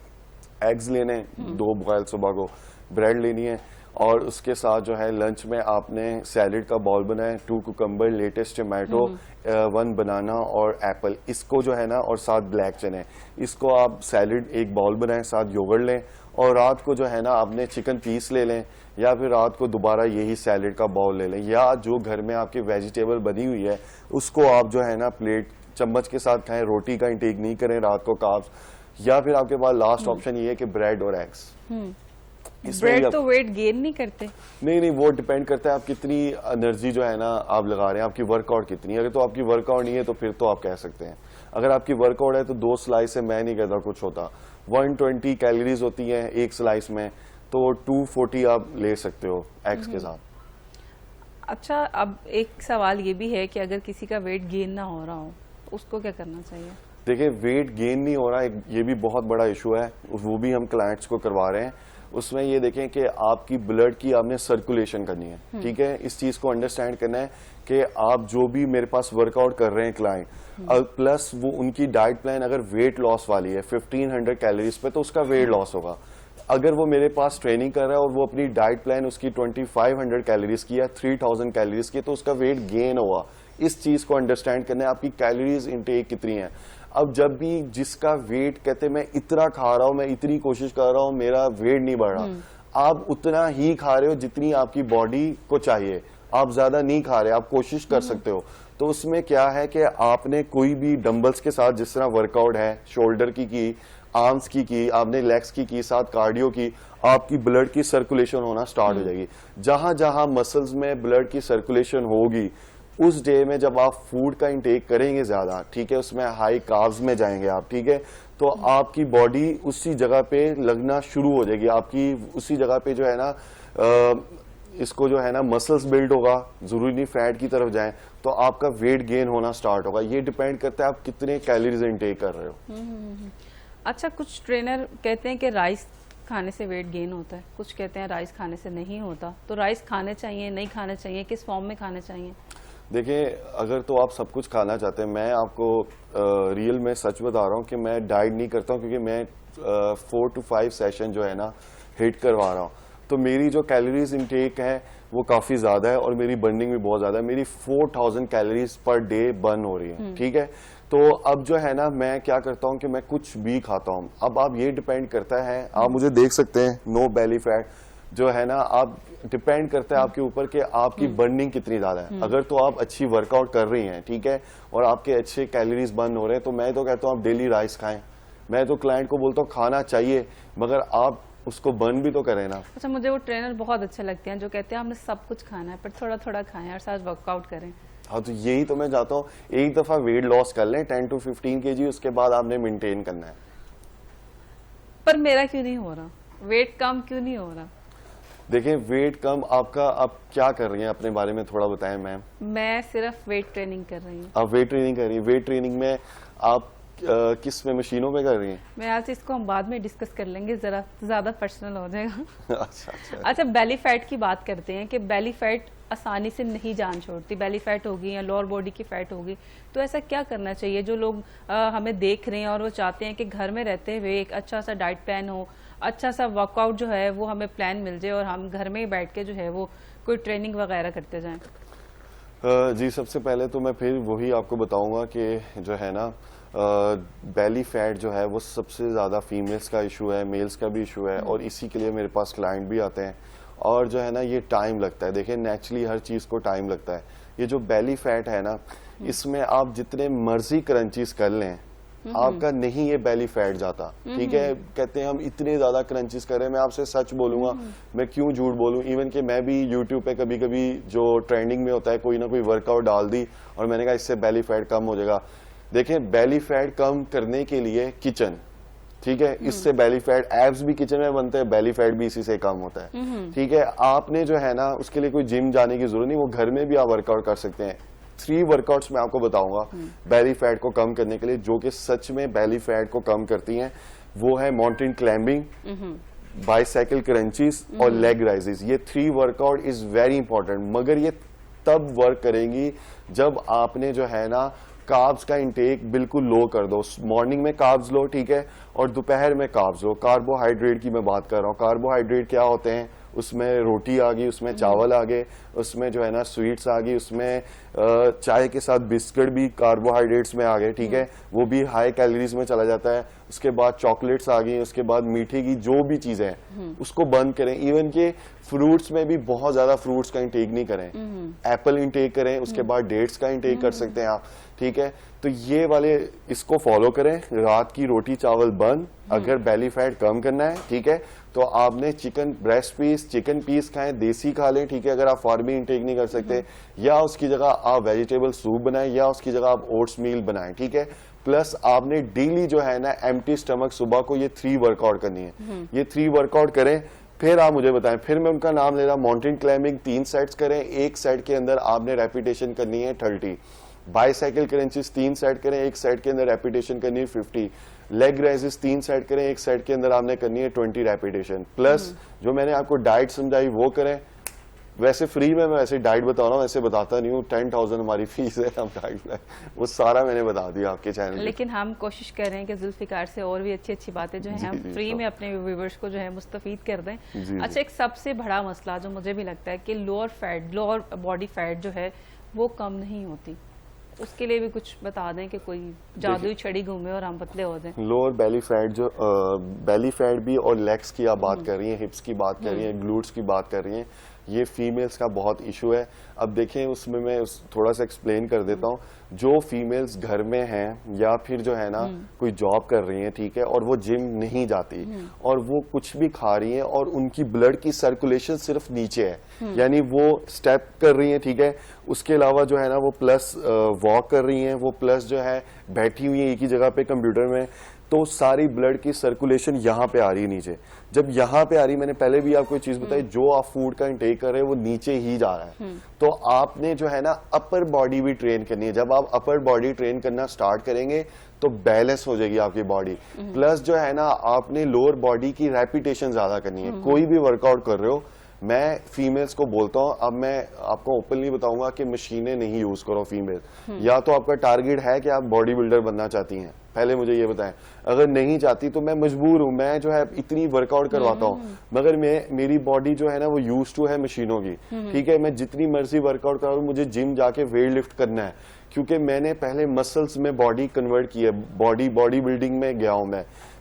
ایگز لینے 2 بوائل صبح کو, بریڈ لینی ہے اور اس کے ساتھ جو ہے لنچ میں آپ نے سیلڈ کا باؤل بنائے, 2 کوکمبر, لیٹسٹ ٹمیٹو, 1 بنانا اور ایپل, اس کو جو ہے نا, اور ساتھ بلیک چنے, اس کو آپ سیلڈ ایک باؤل بنائیں, ساتھ یوگرٹ لیں اور رات کو جو ہے نا آپ نے چکن پیس لے لیں یا پھر رات کو دوبارہ یہی سیلڈ کا باؤل لے لیں, یا جو گھر میں آپ کی ویجیٹیبل بنی ہوئی ہے اس کو آپ جو ہے نا پلیٹ چمچ کے ساتھ کھائیں. روٹی کا انٹیک نہیں کریں رات کو کاربس. یا پھر آپ کے پاس لاسٹ آپشن یہ ہے کہ بریڈ اور ایگس. بریڈ تو ویٹ گین نہیں کرتے. نہیں, وہ ڈیپینڈ کرتا ہے آپ کتنی انرجی جو ہے نا آپ لگا رہے ہیں, آپ کی ورک آؤٹ کتنی ہے. اگر تو آپ کی ورک آؤٹ نہیں ہے تو پھر تو آپ کہہ سکتے ہیں. اگر آپ کی ورک آؤٹ ہے تو 2 سلائس سے میں نہیں کہتا کچھ ہوتا. 120 کیلوریز ہوتی ہیں ایک سلائس میں, تو 240 آپ لے سکتے ہو ایگز کے ساتھ. اچھا, اب ایک سوال یہ بھی ہے کہ اگر کسی کا ویٹ گین نہ ہو رہا ہو تو اس کو کیا کرنا چاہیے؟ دیکھیں, ویٹ گین نہیں ہو رہا, یہ بھی بہت بڑا ایشو ہے, وہ بھی ہم کلائنٹس کو کروا رہے ہیں. اس میں یہ دیکھیں کہ آپ کی بلڈ کی آپ نے سرکولیشن کرنی ہے, ٹھیک ہے. اس چیز کو انڈرسٹینڈ کرنا ہے کہ آپ جو بھی میرے پاس ورک آؤٹ کر رہے ہیں کلائنٹ, پلس وہ ان کی ڈائٹ پلان اگر ویٹ لاس والی ہے 1500 کیلوریز پہ, تو اس کا ویٹ لاس ہوگا. اگر وہ میرے پاس ٹریننگ کر رہا ہے اور وہ اپنی ڈائٹ پلان اس کی 2500 کیلوریز کی ہے, 3000 کیلوریز کی, تو اس کا ویٹ گین ہوا. اس چیز کو انڈرسٹینڈ کرنا ہے آپ کی کیلوریز انٹیک کتنی ہیں. اب جب بھی جس کا ویٹ کہتے میں اتنا کھا رہا ہوں, میں اتنی کوشش کر رہا ہوں, میرا ویٹ نہیں بڑھ رہا, آپ اتنا ہی کھا رہے ہو جتنی آپ کی باڈی کو چاہیے, آپ زیادہ نہیں کھا رہے, آپ کوشش کر سکتے ہو. تو اس میں کیا ہے کہ آپ نے کوئی بھی ڈمبلز کے ساتھ جس طرح ورک آؤٹ ہے, شولڈر کی, آرمز کی, آپ نے لیگز کی, ساتھ کارڈیو کی, آپ کی بلڈ کی سرکولیشن ہونا سٹارٹ ہو جائے گی. جہاں جہاں مسلز میں بلڈ کی سرکولیشن ہوگی, اس ڈے میں جب آپ فوڈ کا انٹیک کریں گے زیادہ, ٹھیک ہے, اس میں ہائی کاربز میں جائیں گے آپ, ٹھیک ہے, تو آپ کی باڈی اسی جگہ پہ لگنا شروع ہو جائے گی. آپ کی اسی جگہ پہ جو ہے نا اس کو جو ہے نا مسلز بلڈ ہوگا, ضروری نہیں فیٹ کی طرف جائیں, تو آپ کا ویٹ گین ہونا سٹارٹ ہوگا. یہ ڈیپینڈ کرتا ہے آپ کتنے کیلوریز انٹیک کر رہے ہو. اچھا, کچھ ٹرینر کہتے ہیں کہ رائس کھانے سے ویٹ گین ہوتا ہے, کچھ کہتے ہیں رائس کھانے سے نہیں ہوتا. تو رائس کھانے چاہیے, نہیں کھانے چاہیے, کس فارم میں کھانے چاہیے؟ دیکھیں, اگر تو آپ سب کچھ کھانا چاہتے ہیں, میں آپ کو ریئل میں سچ بتا رہا ہوں کہ میں ڈائٹ نہیں کرتا ہوں, کیونکہ میں 4 to 5 سیشن جو ہے نا ہٹ کروا رہا ہوں. تو میری جو کیلوریز انٹیک ہے وہ کافی زیادہ ہے اور میری برننگ بھی بہت زیادہ ہے. میری 4000 کیلوریز پر ڈے برن ہو رہی ہے, ٹھیک ہے. تو اب جو ہے نا میں کیا کرتا ہوں کہ میں کچھ بھی کھاتا ہوں. اب آپ یہ ڈیپینڈ کرتا ہے, آپ مجھے دیکھ سکتے ہیں, نو بیلی فیٹ جو ہے نا, آپ ڈیپینڈ کرتا ہے آپ کے اوپر کہ آپ کی برننگ کتنی زیادہ ہے. اگر تو آپ اچھی ورک آؤٹ کر رہی ہیں, ٹھیک ہے, اور آپ کے اچھے کیلوریز برن ہو رہے ہیں, تو میں تو کہتا ہوں آپ ڈیلی رائس کھائیں, میں تو کلائنٹ کو بولتا ہوں کھانا چاہیے مگر آپ اس کو برن بھی تو کریں نا. اچھا مجھے وہ ٹرینر بہت اچھے لگتے ہیں جو کہتے ہیں ہم نے سب کچھ کھانا ہے پر تھوڑا تھوڑا کھائیں اور ساتھ ورک آؤٹ کریں. ہاں تو یہی تو میں چاہتا ہوں, ایک دفعہ ویٹ لاس کر لیں 10 to 15 kg, اس کے بعد آپ نے مینٹین کرنا ہے. پر میرا کیوں نہیں ہو رہا, ویٹ کم کیوں نہیں ہو رہا؟ دیکھیں ویٹ کم آپ کا, آپ کیا کر رہی ہیں اپنے بارے میں تھوڑا بتائیں میم. میں صرف ویٹ ٹریننگ کر رہی ہوں. آپ ویٹ ٹریننگ کر رہی ہیں, ویٹ ٹریننگ میں آپ کس میں مشینوں پہ کر رہی ہیں؟ میں آج اس کو ہم بعد میں ڈسکس کر لیں گے, ذرا زیادہ پرسنل ہو جائے گا. اچھا اچھا بیلی فیٹ کی بات کرتے ہیں کہ بیلی فیٹ آسانی سے نہیں جان چھوڑتی, بیلی فیٹ ہوگی یا لوور باڈی کی فیٹ ہوگی, تو ایسا کیا کرنا چاہیے جو لوگ ہمیں دیکھ رہے ہیں اور وہ چاہتے ہیں کہ گھر میں رہتے ہوئے ایک اچھا سا ڈائٹ پلان ہو, اچھا سا ورک آؤٹ جو ہے وہ ہمیں پلان مل جائے اور ہم گھر میں ہی بیٹھ کے جو ہے وہ کوئی ٹریننگ وغیرہ کرتے جائیں؟ جی سب سے پہلے تو میں پھر وہی آپ کو بتاؤں گا کہ جو ہے نا بیلی فیٹ جو ہے وہ سب سے زیادہ فیمیلز کا ایشو ہے, میلز کا بھی ایشو ہے, اور اسی کے لیے میرے پاس کلائنٹ بھی آتے ہیں. اور جو ہے نا یہ ٹائم لگتا ہے, دیکھیں نیچرلی ہر چیز کو ٹائم لگتا ہے. یہ جو بیلی فیٹ ہے نا اس میں آپ جتنے مرضی کرنچیز کر لیں آپ کا نہیں یہ بیلی فیٹ جاتا. ٹھیک ہے, کہتے ہیں ہم اتنے زیادہ کرنچیز کر رہے ہیں, میں آپ سے سچ بولوں گا, میں کیوں جھوٹ بولوں. ایون کہ میں بھی یوٹیوب پہ کبھی کبھی جو ٹرینڈنگ میں ہوتا ہے کوئی نہ کوئی ورک آؤٹ ڈال دی اور میں نے کہا اس سے بیلی فیٹ کم ہو جائے گا. دیکھیں بیلی فیٹ کم کرنے کے لیے کچن, ٹھیک ہے, اس سے بیلی فیٹ, ایبس بھی کچن میں بنتے ہیں, بیلی فیٹ بھی اسی سے کم ہوتا ہے. ٹھیک ہے, آپ نے جو ہے نا اس کے لیے کوئی جم جانے کی ضرورت نہیں, وہ گھر میں بھی آپ ورک آؤٹ کر سکتے ہیں. 3 ورک آؤٹس میں آپ کو بتاؤں گا بیلی فیٹ کو کم کرنے کے لیے جو کہ سچ میں بیلی فیٹ کو کم کرتی ہیں. وہ ہے ماؤنٹین کلائمبنگ, بائیسیکل کرنچیز اور لیگ رائزز. یہ 3 workout is very important, مگر یہ تب ورک کریں گی جب آپ نے جو ہے نا کاربز کا انٹیک بالکل لو کر دو. مارننگ میں کاربز لو, ٹھیک ہے, اور دوپہر میں کاربز لو. کاربوہائیڈریٹ کی میں بات کر رہا ہوں. کاربوہائیڈریٹ کیا ہوتے ہیں, اس میں روٹی آ گئی, اس میں چاول آ گئے, اس میں جو ہے نا سویٹس آ گئی, اس میں چائے کے ساتھ بسکٹ بھی کاربوہائیڈریٹس میں آ گئے. ٹھیک ہے, وہ بھی ہائی کیلوریز میں چلا جاتا ہے. اس کے بعد چاکلیٹس آ گئی, اس کے بعد میٹھے کی جو بھی چیزیں ہیں اس کو بند کریں. ایون کہ فروٹس میں بھی بہت زیادہ فروٹس کا انٹیک نہیں کریں, ایپل انٹیک کریں, اس کے بعد ڈیٹس کا انٹیک کر سکتے ہیں آپ. ٹھیک ہے, تو یہ والے اس کو فالو کریں. رات کی روٹی چاول بند اگر بیلی فیٹ کم کرنا ہے. ٹھیک ہے, تو آپ نے چکن بریسٹ پیس, چکن پیس کھائیں, دیسی کھا لیں. ٹھیک ہے, اگر آپ فارمی انٹیک نہیں کر سکتے, یا اس کی جگہ آپ ویجیٹیبل سوپ بنائیں, یا اس کی جگہ آپ اوٹس میل بنائیں. ٹھیک ہے, پلس آپ نے ڈیلی جو ہے نا ایمٹی اسٹمک صبح کو یہ 3 ورک آؤٹ کرنی ہے. یہ 3 ورک آؤٹ کریں, پھر آپ مجھے بتائیں. پھر میں ان کا نام لے رہا, ماؤنٹین کلائمبنگ 3 سیٹس کریں, ایک سیٹ کے اندر آپ نے ریپیٹیشن کرنی ہے 30. بائیسیکل کرنچیز 3 سیٹ کریں, ایک سیٹ کے اندر ریپیٹیشن کرنی ہے 50. لیگ ریزز 3 سیٹ کریں, ایک سیٹ کے اندر آپ نے کرنی ہے 20 ریپیٹیشن. پلس جو میں نے آپ کو ڈائٹ سمجھائی وہ کریں. ویسے فری میں ویسے ڈائٹ بتا رہا ہوں, ویسے بتاتا نہیں ہوں. 10,000 ہماری فیس ہے, ہم ڈائٹ وہ سارا میں نے بتا دیا آپ کے چینل. لیکن ہم کوشش کر رہے ہیں کہ ذوالفقار سے اور بھی اچھی اچھی باتیں جو ہیں ہم فری میں اپنے ویورز کو جو ہے مستفید کر دیں. اچھا, ایک سب سے بڑا مسئلہ جو مجھے بھی لگتا ہے کہ لوور باڈی فیٹ جو ہے وہ کم نہیں ہوتی, اس کے لیے بھی کچھ بتا دیں کہ کوئی جادوئی چھڑی گھومے اور ہم پتلے ہو جائیں. لوور بیلی فیٹ جو بیلی فیٹ بھی, اور لیگس کی آپ بات کر رہی ہیں, ہپس کی بات کر رہی ہیں, گلوٹس کی بات کر رہی ہیں, یہ فیمیلز کا بہت ایشو ہے. اب دیکھیں اس میں تھوڑا سا ایکسپلین کر دیتا ہوں. جو فیمیلز گھر میں ہیں یا پھر جو ہے نا کوئی جاب کر رہی ہیں, ٹھیک ہے, اور وہ جم نہیں جاتی اور وہ کچھ بھی کھا رہی ہیں اور ان کی بلڈ کی سرکولیشن صرف نیچے ہے, یعنی وہ سٹیپ کر رہی ہیں, ٹھیک ہے, اس کے علاوہ جو ہے نا وہ پلس واک کر رہی ہیں, وہ پلس جو ہے بیٹھی ہوئی ہیں ایک ہی جگہ پہ کمپیوٹر میں, تو ساری بلڈ کی سرکولیشن یہاں پہ آ رہی ہے نیچے. جب یہاں پہ آ رہی, میں نے پہلے بھی آپ کو چیز بتائی, جو آپ فوڈ کا انٹیک کر رہے ہیں وہ نیچے ہی جا رہا ہے. تو آپ نے جو ہے نا اپر باڈی بھی ٹرین کرنی ہے. جب آپ اپر باڈی ٹرین کرنا سٹارٹ کریں گے تو بیلنس ہو جائے گی آپ کی باڈی. پلس جو ہے نا آپ نے لوور باڈی کی ریپیٹیشن زیادہ کرنی ہے. کوئی بھی ورک آؤٹ کر رہے ہو, میں فیمیلز کو بولتا ہوں, اب میں آپ کو اوپنلی بتاؤں گا کہ مشینیں نہیں یوز کرو فیمیل. یا تو آپ کا ٹارگیٹ ہے کہ آپ باڈی بلڈر بننا چاہتی ہیں, پہلے مجھے یہ بتائیں. اگر نہیں چاہتی تو میں مجبور ہوں, میں جو ہے اتنی ورک آؤٹ کرواتا ہوں, مگر میری باڈی جو ہے نا وہ یوز ٹو ہے مشینوں کی. ٹھیک ہے, میں جتنی مرضی ورک آؤٹ کراؤں, مجھے جم جا کے ویٹ لفٹ کرنا ہے, کیونکہ میں نے پہلے مسلس میں باڈی کنورٹ کی ہے, باڈی بلڈنگ میں گیا ہوں.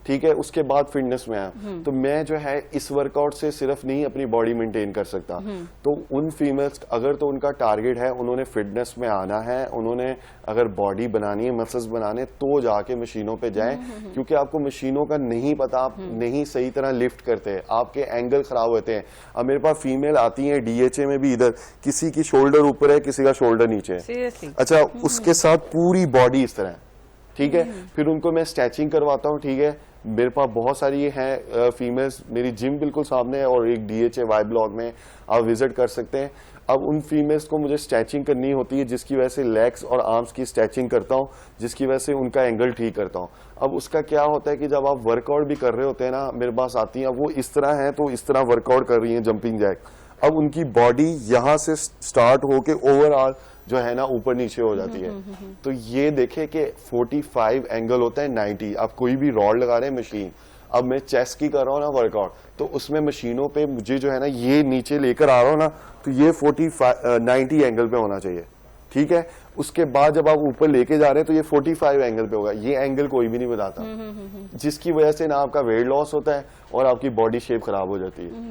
ٹھیک ہے, اس کے بعد فٹنس میں آیا. تو میں جو ہے اس ورک آؤٹ سے صرف نہیں اپنی باڈی مینٹین کر سکتا. تو ان فیمیلز اگر تو ان کا ٹارگیٹ ہے, انہوں نے فٹنس میں آنا ہے, انہوں نے اگر باڈی بنانی ہے, مسلز بنانے, تو جا کے مشینوں پہ جائیں, کیونکہ آپ کو مشینوں کا نہیں پتا, آپ نہیں صحیح طرح لفٹ کرتے, آپ کے اینگل خراب ہوتے ہیں. اب میرے پاس فیمیل آتی ہیں ڈی ایچ اے میں بھی, ادھر کسی کی شولڈر اوپر ہے, کسی کا شولڈر نیچے ہے, اچھا اس کے ساتھ پوری باڈی اس طرح ہے, ٹھیک ہے. پھر ان کو میں اسٹریچنگ کرواتا ہوں, ٹھیک ہے. میرے پاس بہت ساری ہیں فیمیلز, میری جم بالکل سامنے ہے اور ایک D H A Y block میں آپ وزٹ کر سکتے ہیں. اب ان فیمیلز کو مجھے اسٹریچنگ کرنی ہوتی ہے, جس کی وجہ سے لیگس اور آرمز کی اسٹریچنگ کرتا ہوں, جس کی وجہ سے ان کا اینگل ٹھیک کرتا ہوں. اب اس کا کیا ہوتا ہے کہ جب آپ ورک آؤٹ بھی کر رہے ہوتے ہیں نا, میرے پاس آتی ہیں, اب وہ اس طرح ہیں تو اس طرح ورک آؤٹ کر رہی ہیں جمپنگ جیک, اب ان کی باڈی یہاں سے سٹارٹ ہو کے اوور آل جو ہے نا اوپر نیچے ہو جاتی ہے. تو یہ دیکھیں کہ 45 اینگل ہوتا ہے 90. آپ کوئی بھی راڈ لگا رہے ہیں مشین, اب میں چیسٹ کی کر رہا ہوں نا ورک آؤٹ, تو اس میں مشینوں پہ مجھے جو ہے نا یہ نیچے لے کر آ رہا ہوں نا, تو یہ 90 اینگل پہ ہونا چاہیے, ٹھیک ہے. اس کے بعد جب آپ اوپر لے کے جا رہے ہیں تو یہ 45 اینگل پہ ہوگا. یہ اینگل کوئی بھی نہیں بتاتا, جس کی وجہ سے نا آپ کا ویٹ لاس ہوتا ہے اور آپ کی باڈی شیپ خراب ہو جاتی ہے.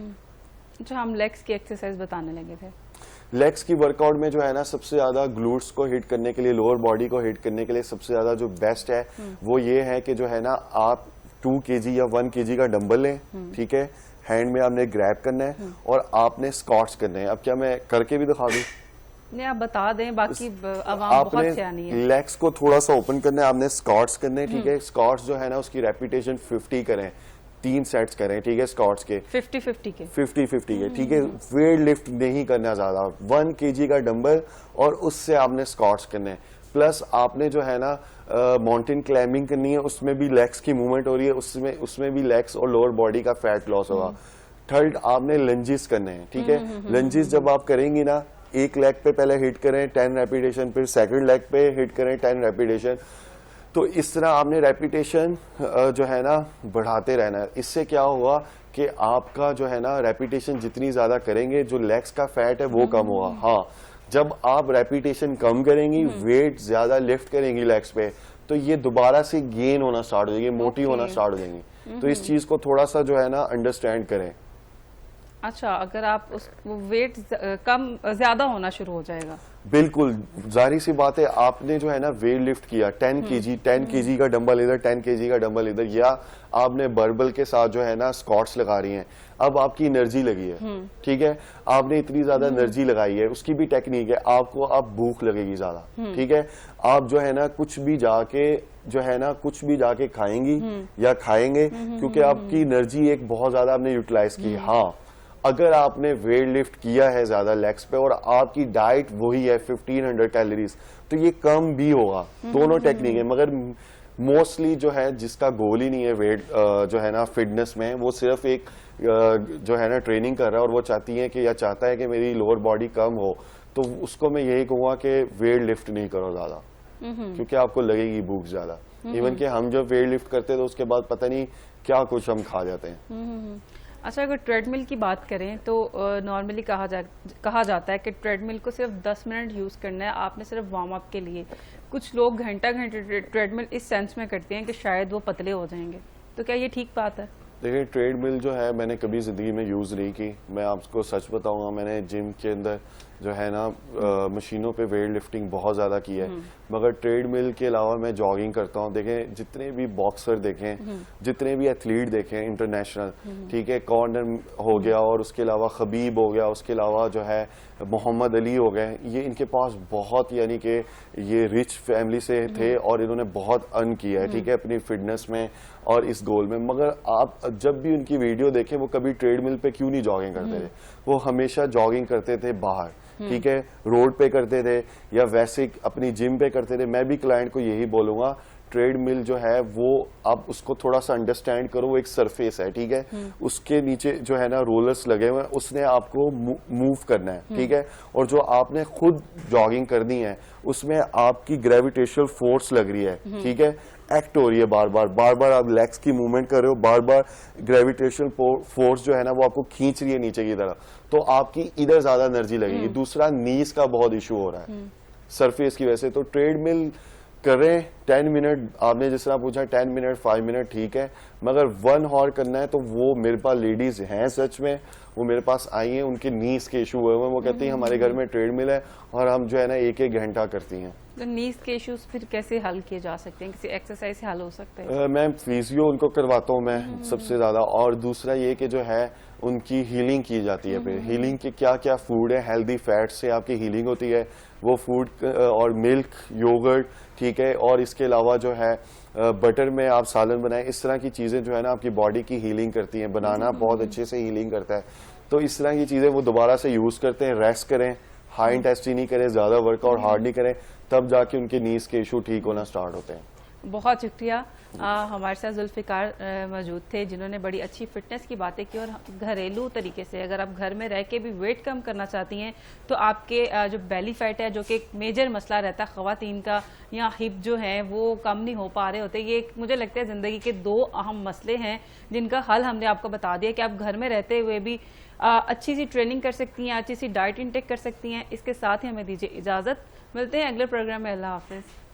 جو ہم لیگس کی ایکسرسائز بتانے لگے تھے, لیگس کی ورک آؤٹ میں جو ہے نا سب سے زیادہ گلوٹس کو ہٹ کرنے کے لیے, لوور باڈی کو ہٹ کرنے کے لیے سب سے زیادہ جو بیسٹ ہے وہ یہ ہے کہ جو ہے نا آپ 2 kg یا 1 kg کا ڈمبل لیں, ٹھیک ہے, ہینڈ میں آپ نے گریب کرنا ہے اور آپ نے اسکواٹس کرنے ہیں. اب کیا میں کر کے بھی دکھا دوں؟ نہیں, آپ بتا دیں, باقی عوام آپ بہت نے سیانی ہے. لیگس کو تھوڑا سا اوپن کرنا ہے, آپ نے اسکواٹس کرنے, ٹھیک ہے. اسکواٹس جو ہے نا اس کی ریپیٹیشن 50 کریں, 3 سیٹس کریں, ٹھیک ہے, اسکواٹس کے 50-50 کے 50 کے, ٹھیک ہے. ویٹ لفٹ نہیں کرنا زیادہ, 1 kg کا ڈمبل اور اس سے آپ نے اسکواٹس کرنے. پلس آپ نے جو ہے نا ماؤنٹین کلائمبنگ کرنی ہے, اس میں بھی لیگس کی موومنٹ ہو رہی ہے, اس میں بھی لیگس اور لوور باڈی کا فیٹ لاس ہوگا. تھرڈ آپ نے لنجز کرنے ہیں, ٹھیک ہے. لنجز جب آپ کریں گی نا, ایک لیگ پہ پہلے ہٹ کریں 10 ریپیٹیشن, پھر سیکنڈ لیگ پہ ہٹ کریں 10 ریپیٹیشن. تو اس طرح آپ نے ریپیٹیشن جو ہے نا بڑھاتے رہنا ہے. اس سے کیا ہوگا کہ آپ کا جو ہے نا ریپیٹیشن جتنی زیادہ کریں گے, جو لیگس کا فیٹ ہے وہ کم ہوگا. ہاں, جب آپ ریپیٹیشن کم کریں گی, ویٹ زیادہ لفٹ کریں گی لیگس پہ, تو یہ دوبارہ سے گین ہونا سٹارٹ ہو جائے گی, موٹی ہونا سٹارٹ ہو جائیں گی. تو اس چیز کو تھوڑا سا جو ہے نا انڈرسٹینڈ کریں. اچھا, اگر آپ اس ویٹ کم زیادہ ہونا شروع ہو جائے گا, بالکل ظاہری سی بات ہے, آپ نے جو ہے نا ویٹ لفٹ کیا 10 kg کا ڈمبل ادھر, 10 kg کا ڈمبل ادھر, یا آپ نے بربل کے ساتھ جو ہے نا اسکواٹس لگا رہی ہیں, اب آپ کی انرجی لگی ہے, ٹھیک ہے, آپ نے اتنی زیادہ انرجی لگائی ہے, اس کی بھی ٹیکنیک ہے, آپ کو اب بھوک لگے گی زیادہ, ٹھیک ہے. آپ جو ہے نا کچھ بھی جا کے کھائیں گی یا کھائیں گے, کیونکہ آپ کی انرجی ایک بہت زیادہ آپ نے یوٹیلائز کی. ہاں, اگر آپ نے ویٹ لفٹ کیا ہے زیادہ لیگس پہ اور آپ کی ڈائٹ وہی ہے 1500 کیلوریز, تو یہ کم بھی ہوگا. دونوں ٹیکنیک ہے, مگر موسٹلی جو ہے جس کا گول ہی نہیں ہے ویٹ جو ہے نا فٹنس میں, وہ صرف ایک جو ہے نا ٹریننگ کر رہا ہے اور وہ چاہتی ہے کہ یا چاہتا ہے کہ میری لوور باڈی کم ہو, تو اس کو میں یہی کہوں گا کہ ویٹ لفٹ نہیں کرو زیادہ, کیونکہ آپ کو لگے گی بھوک زیادہ. ایون کہ ہم جب ویٹ لفٹ کرتے تو اس کے بعد پتہ نہیں کیا کچھ ہم کھا جاتے ہیں. اچھا, اگر ٹریڈ مل کی بات کریں تو نارملی کہا جاتا ہے کہ ٹریڈ مل کو صرف 10 منٹ یوز کرنا ہے آپ نے, صرف وارم اپ کے لیے. کچھ لوگ گھنٹہ ٹریڈ مل اس سینس میں کرتے ہیں کہ شاید وہ پتلے ہو جائیں گے, تو کیا یہ ٹھیک بات ہے؟ دیکھیں, ٹریڈ مل جو ہے میں نے کبھی زندگی میں یوز نہیں کی. میں آپ کو سچ بتاؤں گا, میں نے جم کے اندر جو ہے نا مشینوں پہ ویٹ لفٹنگ بہت زیادہ کی ہے, مگر ٹریڈ مل کے علاوہ میں جاگنگ کرتا ہوں. دیکھیں, جتنے بھی باکسر دیکھیں, جتنے بھی ایتھلیٹ دیکھیں انٹرنیشنل, ٹھیک ہے, کارنر ہو گیا اور اس کے علاوہ خبیب ہو گیا, اس کے علاوہ جو ہے محمد علی ہو گئے, یہ ان کے پاس بہت, یعنی کہ یہ رچ فیملی سے تھے اور انہوں نے بہت ارن کیا ہے, ٹھیک ہے, اپنی فٹنس میں اور اس گول میں. مگر آپ جب بھی ان کی ویڈیو دیکھیں, وہ کبھی ٹریڈ مل پہ کیوں نہیں جاگنگ کرتے تھے, وہ ہمیشہ جاگنگ کرتے تھے باہر, ٹھیک ہے, روڈ پہ کرتے تھے یا ویسے اپنی جم پہ کرتے تھے. میں بھی کلائنٹ کو یہی بولوں گا, ٹریڈ مل جو ہے وہ آپ اس کو تھوڑا سا انڈرسٹینڈ کرو, وہ ایک سرفیس ہے, ٹھیک ہے, اس کے نیچے جو ہے نا رولرز لگے ہوئے ہیں, اس نے آپ کو موو کرنا ہے, ٹھیک ہے, اور جو آپ نے خود جاگنگ کرنی ہے اس میں آپ کی گریویٹیشنل فورس لگ رہی ہے, ٹھیک ہے, ایکٹ ہو رہی ہے بار بار آپ لیگس کی موومنٹ کر رہے ہو, بار بار گریویٹیشنل فورس جو ہے نا وہ آپ کو کھینچ رہی ہے نیچے کی طرف, تو آپ کی ادھر زیادہ انرجی لگے گی. دوسرا نیز کا بہت ایشو ہو رہا ہے سرفیس کی وجہ سے. تو ٹریڈ مل کریں 10 منٹ, آپ نے جس طرح پوچھا 10 منٹ 5 منٹ ٹھیک ہے, مگر 1 ہار کرنا ہے تو وہ میرے پاس لیڈیز ہیں سچ میں, وہ میرے پاس آئی ہیں, ان کے نیز کے ایشو ہوئے ہیں, وہ کہتی ہیں ہمارے گھر میں ٹریڈ مل ہے اور ہم جو ہے نا 1-1 گھنٹہ کرتی ہیں. تو نیز کے ایشوز پھر کیسے حل کیے جا سکتے ہیں, کسی ایکسرسائز سے حل ہو سکتے ہیں؟ میں فیزیو ان کو کرواتا ہوں میں سب سے زیادہ, اور دوسرا یہ کہ جو ہے ان کی ہیلنگ کی جاتی ہے. پھر ہیلنگ کے کیا کیا فوڈ ہے, ہیلدی فیٹ سے آپ کی ہیلنگ ہوتی ہے, وہ فوڈ اور ملک, یوگرٹ ٹھیک ہے, اور اس کے علاوہ جو ہے بٹر میں آپ سالن بنائیں, اس طرح کی چیزیں جو ہے نا آپ کی باڈی کی ہیلنگ کرتی ہیں. بنانا بہت اچھے سے ہیلنگ کرتا ہے, تو اس طرح کی چیزیں وہ دوبارہ سے یوز کرتے ہیں. ریسٹ کریں, ہائی انٹینسٹی نہیں کریں, زیادہ ورک آؤٹ ہارڈ نہیں کریں, تب جا کے ان کے نیز کے ایشو ٹھیک ہونا سٹارٹ ہوتے ہیں. بہت شکریہ. ہمارے ساتھ ذوالفقار موجود تھے جنہوں نے بڑی اچھی فٹنس کی باتیں کی, اور گھریلو طریقے سے اگر آپ گھر میں رہ کے بھی ویٹ کم کرنا چاہتی ہیں تو آپ کے جو بیلی فیٹ ہے, جو کہ ایک میجر مسئلہ رہتا ہے خواتین کا, یا ہپ جو ہیں وہ کم نہیں ہو پا رہے ہوتے, یہ مجھے لگتا ہے زندگی کے 2 اہم مسئلے ہیں جن کا حل ہم نے آپ کو بتا دیا کہ آپ گھر میں رہتے ہوئے بھی اچھی سی ٹریننگ کر سکتی ہیں, اچھی سی ڈائٹ انٹیک کر سکتی ہیں. اس کے ساتھ ہی ہمیں دیجیے اجازت, ملتے ہیں اگلے پروگرام میں. اللہ حافظ.